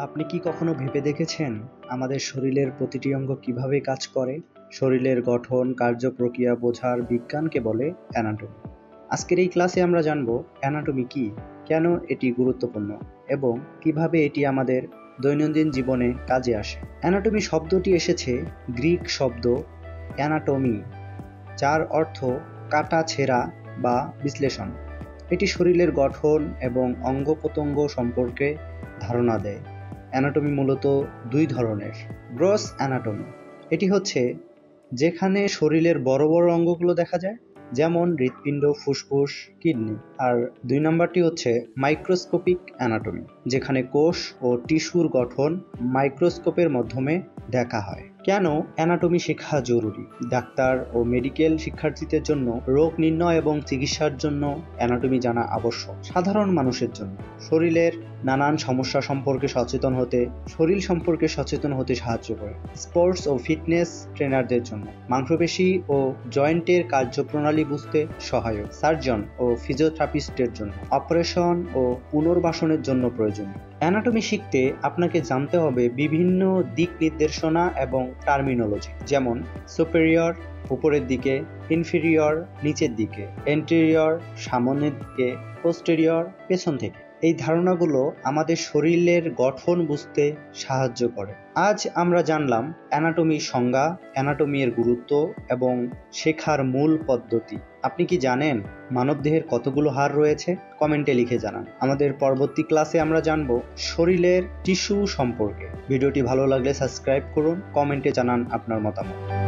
আপনি কি কখনো ভেবে দেখেছেন আমাদের শরীরের প্রতিটি অঙ্গ কিভাবে কাজ করে? শরীরের গঠন, কার্যপ্রক্রিয়া বোঝার বিজ্ঞানকে বলে অ্যানাটমি। আজকের এই ক্লাসে আমরা জানব অ্যানাটমি কি, কেন এটি গুরুত্বপূর্ণ এবং কিভাবে এটি আমাদের দৈনন্দিন জীবনে কাজে আসে। অ্যানাটমি শব্দটি এসেছে গ্রিক শব্দ অ্যানাটমি, যার অর্থ কাটা ছেঁড়া বা বিশ্লেষণ। এটি শরীরের গঠন এবং অঙ্গ প্রত্যঙ্গ সম্পর্কে ধারণা দেয়। অ্যানাটমি মূলত দুই ধরনের। গ্রস অ্যানাটমি, এটি হচ্ছে যেখানে শরীরের বড় বড় অঙ্গগুলো দেখা যায়, যেমন হৃৎপিণ্ড, ফুসফুস, কিডনি। আর দুই নম্বরটি হচ্ছে মাইক্রোস্কোপিক অ্যানাটমি, যেখানে কোষ ও টিস্যুর গঠন মাইক্রোস্কোপের মাধ্যমে দেখা হয়। কেন অ্যানাটমি শেখা জরুরি? ডাক্তার ও মেডিকেল শিক্ষার্থীদের জন্য রোগ নির্ণয় এবং চিকিৎসার জন্য অ্যানাটমি জানা আবশ্যক। সাধারণ মানুষের জন্য শরীরের নানান সমস্যা সম্পর্কে সচেতন হতে সাহায্য করে। স্পোর্টস ও ফিটনেস ট্রেনারদের জন্য মাংসপেশি ও জয়েন্টের কার্যপ্রণালী বুঝতে সহায়ক। সার্জন ও ফিজিওথেরাপিস্টের জন্য অপারেশন ও পুনর্বাসনের জন্য প্রয়োজনীয়। অ্যানাটমি শিখতে আপনাকে জানতে হবে বিভিন্ন দিক নির্দেশনা এবং টার্মিনোলজি, যেমন সুপেরিয়র উপরের দিকে, ইনফেরিয়র নিচের দিকে, এন্টেরিয়র সামনের দিকে, পোস্টেরিয়র পেছন থেকে। এই ধারণাগুলো আমাদের শরীরের গঠন বুঝতে সাহায্য করে। আজ আমরা জানলাম অ্যানাটমির সংজ্ঞা, অ্যানাটমির গুরুত্ব এবং শেখার মূল পদ্ধতি। আপনি কি জানেন মানবদেহের কতগুলো হাড় রয়েছে? কমেন্টে লিখে জানান। আমাদের পরবর্তী ক্লাসে আমরা জানব শরীরের টিস্যু সম্পর্কে। ভিডিওটি ভালো লাগলে সাবস্ক্রাইব করুন, কমেন্টে জানান আপনার মতামত।